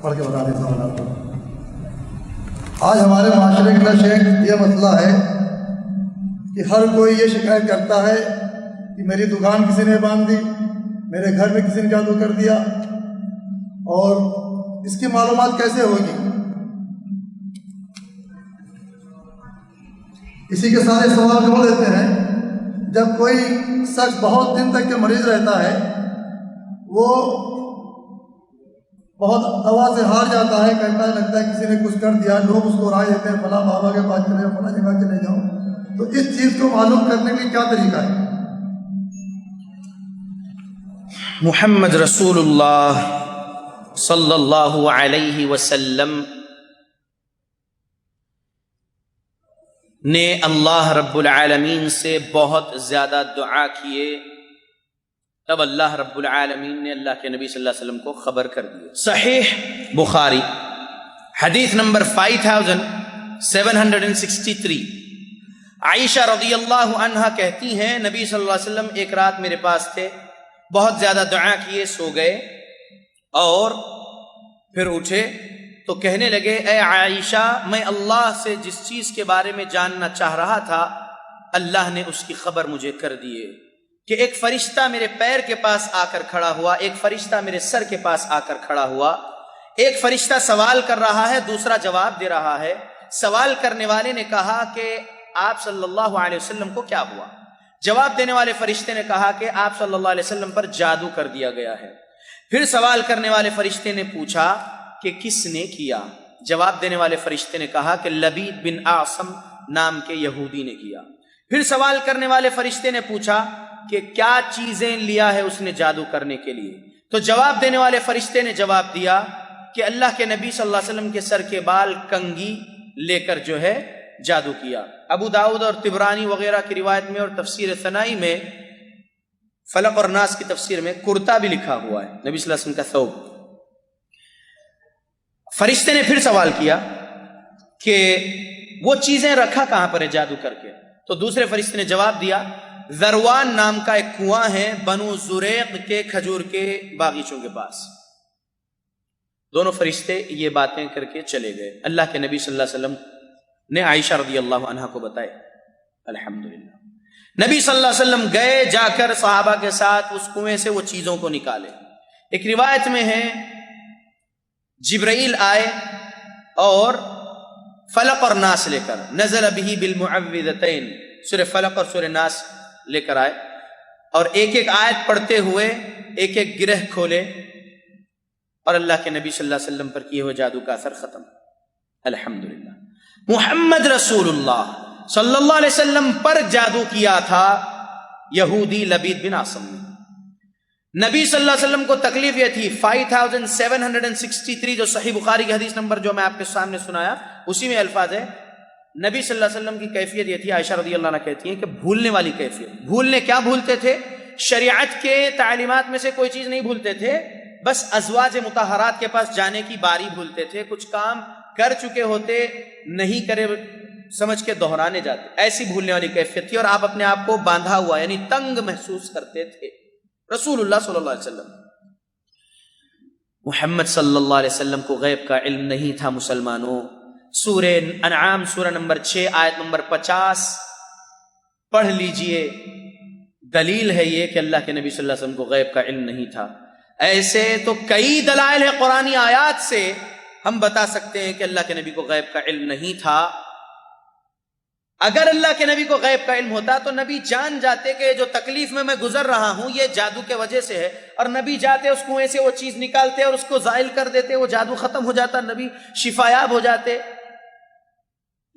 پڑھ کے بتا دیتا ہوں آپ کو۔ آج ہمارے معاشرے کا شیخ یہ مسئلہ ہے کہ ہر کوئی یہ شکایت کرتا ہے کہ میری دکان کسی نے باندھ دی، میرے گھر میں کسی نے جادو کر دیا، اور اس کی معلومات کیسے ہوگی؟ اسی کے سارے سوال جوڑ دیتے ہیں۔ جب کوئی شخص بہت دن تک کے مریض رہتا ہے، وہ بہت دوا سے ہار جاتا ہے، کہتا ہے لگتا ہے کسی نے کچھ کر دیا، لوگ اس کو رائے دیتے ہیں فلاں بابا کے پاس چلے جاؤ، فلاں جگہ چلے جاؤ، تو اس چیز کو معلوم کرنے کے لیے کیا طریقہ ہے؟ محمد رسول اللہ صلی اللہ علیہ وسلم نے اللہ رب العالمین سے بہت زیادہ دعا کیے، تب اللہ رب العالمین نے اللہ کے نبی صلی اللہ علیہ وسلم کو خبر کر دی۔ صحیح بخاری حدیث نمبر 5763، عائشہ رضی اللہ عنہا کہتی ہیں نبی صلی اللہ علیہ وسلم ایک رات میرے پاس تھے، بہت زیادہ دعا کیے، سو گئے اور پھر اٹھے تو کہنے لگے اے عائشہ، میں اللہ سے جس چیز کے بارے میں جاننا چاہ رہا تھا اللہ نے اس کی خبر مجھے کر دیے کہ ایک فرشتہ میرے پیر کے پاس آ کر کھڑا ہوا، ایک فرشتہ میرے سر کے پاس آ کر کھڑا ہوا، ایک فرشتہ سوال کر رہا ہے، دوسرا جواب دے رہا ہے۔ سوال کرنے والے نے کہا کہ آپ صلی اللہ علیہ وسلم کو کیا ہوا؟ جواب دینے والے فرشتے نے کہا کہ آپ صلی اللہ علیہ وسلم پر جادو کر دیا گیا ہے۔ پھر سوال کرنے والے فرشتے نے پوچھا کہ کس نے کیا؟ جواب دینے والے فرشتے نے کہا کہ لبید بن اعصم نام کے یہودی نے کیا۔ پھر سوال کرنے والے فرشتے نے پوچھا کہ کیا چیزیں لیا ہے اس نے جادو کرنے کے لیے؟ تو جواب دینے والے فرشتے نے جواب دیا کہ اللہ کے نبی صلی اللہ علیہ وسلم کے سر کے بال کنگھی لے کر جو ہے جادو کیا۔ ابو داؤد اور طبرانی وغیرہ کی روایت میں اور تفسیر ثنائی میں فلق اور ناس کی تفسیر میں کرتا بھی لکھا ہوا ہے، نبی صلی اللہ علیہ وسلم کا ثوب۔ فرشتے نے پھر سوال کیا کہ وہ چیزیں رکھا کہاں پر ہے جادو کر کے؟ تو دوسرے فرشتے نے جواب دیا ذروان نام کا ایک کنواں ہے بنو زریق کے کھجور کے باغیچوں کے پاس۔ دونوں فرشتے یہ باتیں کر کے چلے گئے، اللہ کے نبی صلی اللہ علیہ وسلم نے عائشہ رضی اللہ عنہا کو بتائے۔ الحمدللہ نبی صلی اللہ علیہ وسلم گئے، جا کر صحابہ کے ساتھ اس کنویں سے وہ چیزوں کو نکالے۔ ایک روایت میں ہے جبرائیل آئے اور فلق اور ناس لے کر، نزل بہ بالمعوذتین، سورہ فلق اور سورہ ناس لے کر آئے اور ایک ایک آیت پڑھتے ہوئے ایک ایک گرہ کھولے اور اللہ کے نبی صلی اللہ علیہ وسلم پر کیے ہوئے جادو کا اثر ختم۔ الحمدللہ محمد رسول اللہ صلی اللہ علیہ وسلم پر جادو کیا تھا یہودی لبید بن اعصم نے۔ نبی صلی اللہ علیہ وسلم کو تکلیف یہ تھی 5763 جو صحیح بخاری کی حدیث نمبر جو میں آپ کے سامنے سنایا اسی میں الفاظ ہے، نبی صلی اللہ علیہ وسلم کی کیفیت یہ تھی، عائشہ رضی اللہ عنہ کہتی ہیں کہ بھولنے والی کیفیت۔ بھولنے کیا بھولتے تھے؟ شریعت کے تعلیمات میں سے کوئی چیز نہیں بھولتے تھے، بس ازواج مطہرات کے پاس جانے کی باری بھولتے تھے، کچھ کام کر چکے ہوتے نہیں کرے سمجھ کے دہرانے جاتے، ایسی بھولنے والی کیفیت تھی، اور آپ اپنے آپ کو باندھا ہوا یعنی تنگ محسوس کرتے تھے۔ رسول اللہ صلی اللہ علیہ وسلم محمد صلی اللہ علیہ وسلم کو غیب کا علم نہیں تھا۔ مسلمانوں، سورہ انعام سورہ نمبر 6 آیت نمبر 50 پڑھ لیجئے، دلیل ہے یہ کہ اللہ کے نبی صلی اللہ علیہ وسلم کو غیب کا علم نہیں تھا۔ ایسے تو کئی دلائل ہیں قرآنی آیات سے ہم بتا سکتے ہیں کہ اللہ کے نبی کو غیب کا علم نہیں تھا۔ اگر اللہ کے نبی کو غیب کا علم ہوتا تو نبی جان جاتے کہ جو تکلیف میں گزر رہا ہوں یہ جادو کے وجہ سے ہے، اور نبی جاتے اس کنویں سے وہ چیز نکالتے اور اس کو زائل کر دیتے، وہ جادو ختم ہو جاتا، نبی شفایاب ہو جاتے۔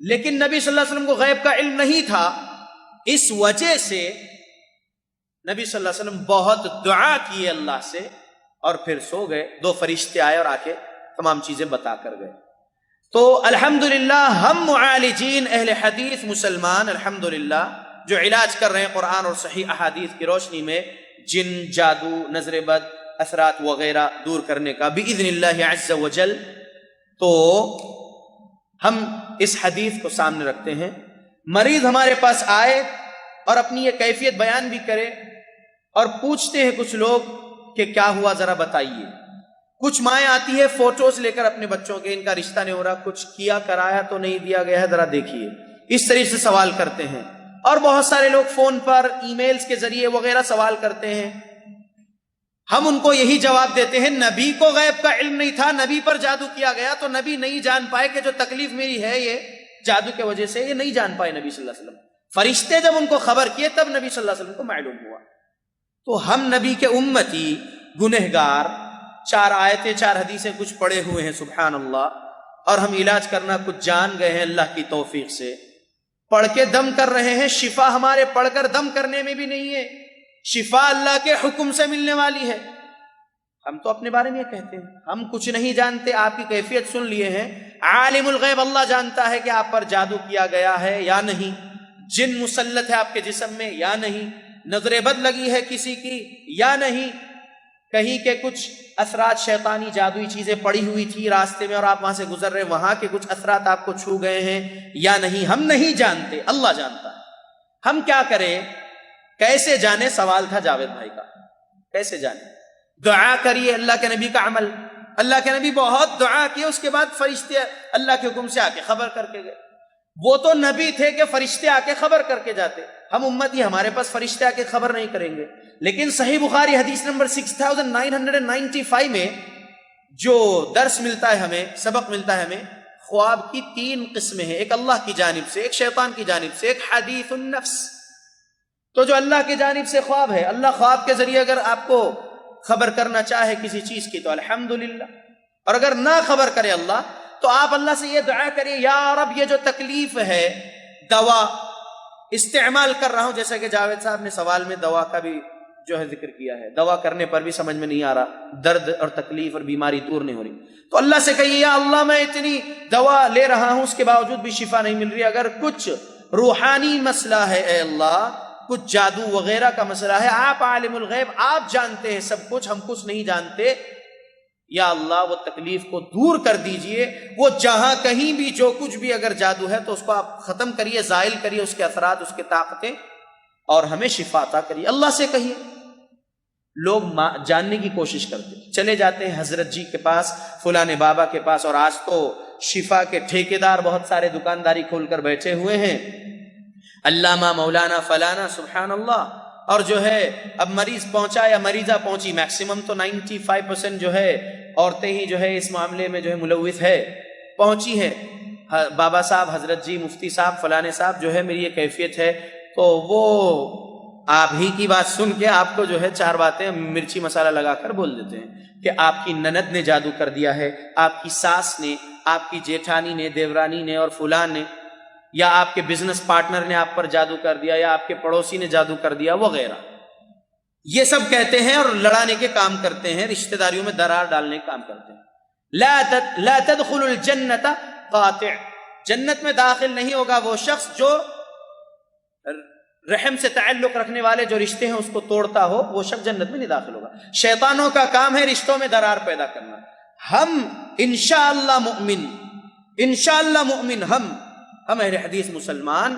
لیکن نبی صلی اللہ علیہ وسلم کو غیب کا علم نہیں تھا، اس وجہ سے نبی صلی اللہ علیہ وسلم بہت دعا کیے اللہ سے اور پھر سو گئے۔ 2 فرشتے آئے اور آ کے تمام چیزیں بتا کر گئے۔ تو الحمدللہ ہم معالجین اہل حدیث مسلمان الحمدللہ جو علاج کر رہے ہیں قرآن اور صحیح احادیث کی روشنی میں جن، جادو، نظر بد، اثرات وغیرہ دور کرنے کا باذن اللہ عز وجل، تو ہم اس حدیث کو سامنے رکھتے ہیں۔ مریض ہمارے پاس آئے اور اپنی یہ کیفیت بیان بھی کرے اور پوچھتے ہیں کچھ لوگ کہ کیا ہوا ذرا بتائیے۔ کچھ مائیں آتی ہے فوٹوز لے کر اپنے بچوں کے، ان کا رشتہ نہیں ہو رہا، کچھ کیا کرایا تو نہیں دیا گیا ہے، ذرا دیکھیے، اس طریقے سے سوال کرتے ہیں۔ اور بہت سارے لوگ فون پر ای میلز کے ذریعے وغیرہ سوال کرتے ہیں، ہم ان کو یہی جواب دیتے ہیں نبی کو غیب کا علم نہیں تھا، نبی پر جادو کیا گیا تو نبی نہیں جان پائے کہ جو تکلیف میری ہے یہ جادو کے وجہ سے، یہ نہیں جان پائے نبی صلی اللہ علیہ وسلم۔ فرشتے جب ان کو خبر کیے تب نبی صلی اللہ علیہ وسلم کو معلوم ہوا۔ تو ہم نبی کے امتی گنہگار، 4 آیتیں 4 حدیثیں کچھ پڑھے ہوئے ہیں سبحان اللہ، اور ہم علاج کرنا کچھ جان گئے ہیں اللہ کی توفیق سے، پڑھ کے دم کر رہے ہیں، شفا ہمارے پڑھ کر دم کرنے میں بھی نہیں ہے، شفا اللہ کے حکم سے ملنے والی ہے۔ ہم تو اپنے بارے میں یہ کہتے ہیں ہم کچھ نہیں جانتے، آپ کی کیفیت سن لیے ہیں۔ عالم الغیب اللہ جانتا ہے کہ آپ پر جادو کیا گیا ہے یا نہیں، جن مسلط ہے آپ کے جسم میں یا نہیں، نظر بد لگی ہے کسی کی یا نہیں، کہیں کے کچھ اثرات شیطانی جادوئی چیزیں پڑی ہوئی تھی راستے میں اور آپ وہاں سے گزر رہے، وہاں کے کچھ اثرات آپ کو چھو گئے ہیں یا نہیں، ہم نہیں جانتے، اللہ جانتا ہے۔ ہم کیا کریں، کیسے جانے؟ سوال تھا جاوید بھائی کا، کیسے جانے؟ دعا کریے، اللہ کے نبی کا عمل، اللہ کے نبی بہت دعا کیے، اس کے بعد فرشتے اللہ کے حکم سے آ کے خبر کر کے گئے۔ وہ تو نبی تھے کہ فرشتے آ کے خبر کر کے جاتے، ہم امتی ہمارے پاس فرشتے آ کے خبر نہیں کریں گے۔ لیکن صحیح بخاری حدیث نمبر 6995 میں جو درس ملتا ہے ہمیں، سبق ملتا ہے ہمیں، خواب کی 3 قسمیں ہیں، ایک اللہ کی جانب سے، ایک شیطان کی جانب سے، ایک حدیث النفس۔ تو جو اللہ کی جانب سے خواب ہے، اللہ خواب کے ذریعے اگر آپ کو خبر کرنا چاہے کسی چیز کی تو الحمدللہ، اور اگر نہ خبر کرے اللہ تو آپ اللہ سے یہ دعا کریے، یا رب یہ جو تکلیف ہے، دوا استعمال کر رہا ہوں، جیسا کہ جاوید صاحب نے سوال میں دوا کا بھی جو ہے ذکر کیا ہے، دوا کرنے پر بھی سمجھ میں نہیں آ رہا، درد اور تکلیف اور بیماری دور نہیں ہو رہی، تو اللہ سے کہیے یا اللہ میں اتنی دوا لے رہا ہوں اس کے باوجود بھی شفا نہیں مل رہی، اگر کچھ روحانی مسئلہ ہے اے اللہ، کچھ جادو وغیرہ کا مسئلہ ہے، آپ عالم الغیب، آپ جانتے ہیں سب کچھ، ہم کچھ نہیں جانتے، یا اللہ وہ تکلیف کو دور کر دیجئے، وہ جہاں کہیں بھی جو کچھ بھی اگر جادو ہے تو اس کو آپ ختم کریے، زائل کریے اس کے اثرات، اس کے طاقتیں، اور ہمیں شفا عطا کریے۔ اللہ سے کہیے۔ لوگ جاننے کی کوشش کرتے، چلے جاتے ہیں حضرت جی کے پاس، فلاں بابا کے پاس، اور آج تو شفا کے ٹھیکیدار بہت سارے دکانداری کھول کر بیٹھے ہوئے ہیں، علامہ مولانا فلانا، سبحان اللہ، اور جو ہے اب مریض پہنچا یا مریضہ پہنچی، میکسیمم تو 95% جو ہے عورتیں ہی جو ہے اس معاملے میں جو ہے ملوث ہے، پہنچی ہے، بابا صاحب، حضرت جی، مفتی صاحب، فلانے صاحب، جو ہے میری یہ کیفیت ہے، تو وہ آپ ہی کی بات سن کے آپ کو جو ہے 4 باتیں مرچی مسالہ لگا کر بول دیتے ہیں کہ آپ کی نند نے جادو کر دیا ہے، آپ کی ساس نے، آپ کی جیٹھانی نے، دیورانی نے اور فلان نے، یا آپ کے بزنس پارٹنر نے آپ پر جادو کر دیا، یا آپ کے پڑوسی نے جادو کر دیا وغیرہ، یہ سب کہتے ہیں اور لڑانے کے کام کرتے ہیں، رشتہ داریوں میں درار ڈالنے کے کام کرتے ہیں۔ لا تدخل الجنت قاطع، جنت میں داخل نہیں ہوگا وہ شخص جو رحم سے تعلق رکھنے والے جو رشتے ہیں اس کو توڑتا ہو، وہ شخص جنت میں نہیں داخل ہوگا۔ شیطانوں کا کام ہے رشتوں میں درار پیدا کرنا۔ ہم انشاءاللہ مؤمن، ہم اہل حدیث مسلمان،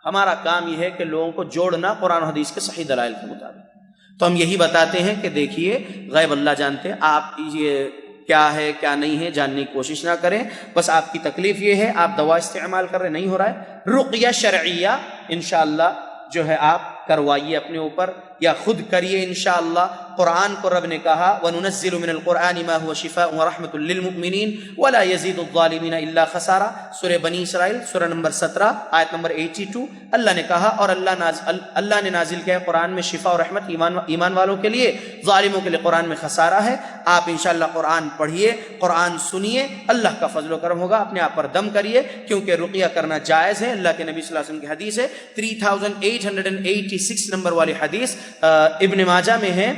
ہمارا کام یہ ہے کہ لوگوں کو جوڑنا قرآن و حدیث کے صحیح دلائل کے مطابق۔ تو ہم یہی بتاتے ہیں کہ دیکھیے غیب اللہ جانتے ہیں، آپ یہ کیا ہے کیا نہیں ہے جاننے کی کوشش نہ کریں، بس آپ کی تکلیف یہ ہے آپ دوا استعمال کر رہے نہیں ہو رہا ہے، رقیہ شرعیہ انشاءاللہ جو ہے آپ کروائیے اپنے اوپر، یا خود کریے انشاءاللہ۔ قرآن کو رب نے کہا وَنُنَزِّلُ مِنَ الْقُرْآنِ مَا هُوَ شِفَاءٌ وَرَحْمَةٌ لِّلْمُؤْمِنِينَ وَلَا يَزِيدُ الظَّالِمِينَ إِلَّا خَسَارًا، سورہ بنی اسرائیل، سورہ نمبر 17 آیت نمبر 82۔ اللہ نے کہا اور اللہ نے نازل کیا ہے قرآن میں شفا اور رحمت ایمان والوں کے لیے، ظالموں کے لیے قرآن میں خسارہ ہے۔ آپ انشاءاللہ قرآن پڑھیے، قرآن سنیے، اللہ کا فضل و کرم ہوگا، اپنے آپ پر دم کریے، کیونکہ رقیہ کرنا جائز ہے، اللہ کے نبی صلی اللہ علیہ وسلم کی حدیث ہے، 3886 نمبر والی حدیث ابن ماجہ میں ہے،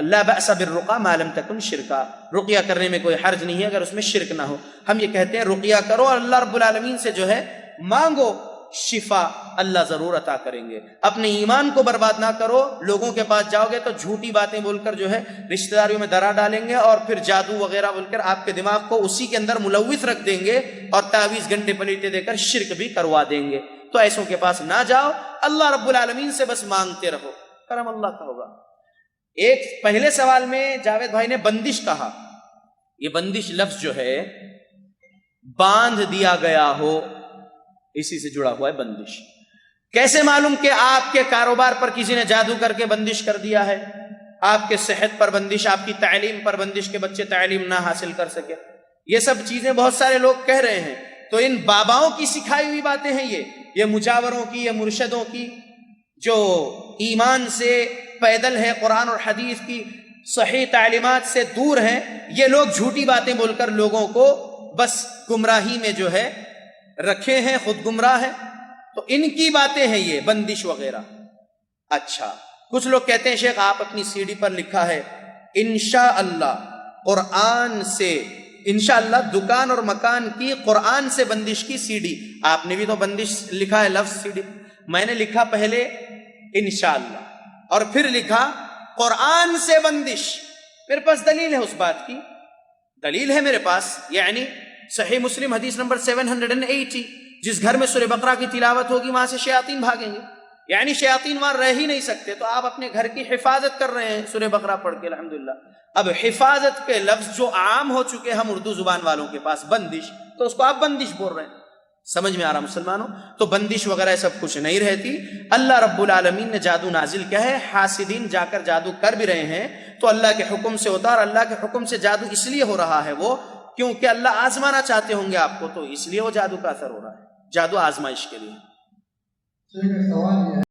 لا بأس بالرقیہ ما لم تکن شرکا، رقیہ کرنے میں کوئی حرج نہیں ہے اگر اس میں شرک نہ ہو۔ ہم یہ کہتے ہیں رقیہ کرو اور اللہ رب العالمین سے جو ہے مانگو شفا، اللہ ضرور عطا کریں گے۔ اپنے ایمان کو برباد نہ کرو، لوگوں کے پاس جاؤ گے تو جھوٹی باتیں بول کر جو ہے رشتہ داریوں میں درا ڈالیں گے، اور پھر جادو وغیرہ بول کر آپ کے دماغ کو اسی کے اندر ملوث رکھ دیں گے، اور تعویذ گھنٹے پلیٹے دے کر شرک بھی کروا دیں گے۔ تو ایسوں کے پاس نہ جاؤ، اللہ رب العالمین سے بس مانگتے رہو، کرم اللہ کا ہوگا۔ ایک پہلے سوال میں جاوید بھائی نے بندش کہا، یہ بندش لفظ جو ہے باندھ دیا گیا ہو، اسی سے جڑا ہوا ہے بندش۔ کیسے معلوم کہ آپ کے کاروبار پر کسی نے جادو کر کے بندش کر دیا ہے؟ آپ کے صحت پر بندش، آپ کی تعلیم پر بندش کہ بچے تعلیم نہ حاصل کر سکے، یہ سب چیزیں بہت سارے لوگ کہہ رہے ہیں۔ تو ان باباؤں کی سکھائی ہوئی باتیں ہیں یہ مجاوروں کی، یہ مرشدوں کی جو ایمان سے پیدل ہے، قرآن اور حدیث کی صحیح تعلیمات سے دور ہیں، یہ لوگ جھوٹی باتیں بول کر لوگوں کو بس گمراہی میں جو ہے رکھے ہیں، خود گمراہ ہیں۔ تو ان کی باتیں ہیں یہ بندش وغیرہ۔ اچھا، کچھ لوگ کہتے ہیں شیخ آپ اپنی سی ڈی پر لکھا ہے انشاءاللہ قرآن سے، انشاءاللہ دکان اور مکان کی قرآن سے بندش کی سی ڈی۔ آپ نے بھی تو بندش لکھا ہے لفظ سی ڈی، میں نے لکھا پہلے انشاءاللہ اور پھر لکھا قرآن سے بندش۔ میرے پاس دلیل ہے اس بات کی، دلیل ہے میرے پاس، یعنی صحیح مسلم حدیث نمبر 780، جس گھر میں سورہ بقرہ کی تلاوت ہوگی وہاں سے شیاطین بھاگیں گے، یعنی شیاطین وہاں رہ ہی نہیں سکتے۔ تو آپ اپنے گھر کی حفاظت کر رہے ہیں سورہ بقرہ پڑھ کے الحمدللہ۔ اب حفاظت کے لفظ جو عام ہو چکے ہم اردو زبان والوں کے پاس، بندش، تو اس کو آپ بندش بول رہے ہیں۔ سمجھ میں آ رہا مسلمانوں؟ تو بندش وغیرہ سب کچھ نہیں رہتی۔ اللہ رب العالمین نے جادو نازل کیا ہے، حاسدین جا کر جادو کر بھی رہے ہیں تو اللہ کے حکم سے ہوتا، اور اللہ کے حکم سے جادو اس لیے ہو رہا ہے وہ کیونکہ اللہ آزمانا چاہتے ہوں گے آپ کو، تو اس لیے وہ جادو کا اثر ہو رہا ہے، جادو آزمائش کے لیے۔ سوال یہ ہے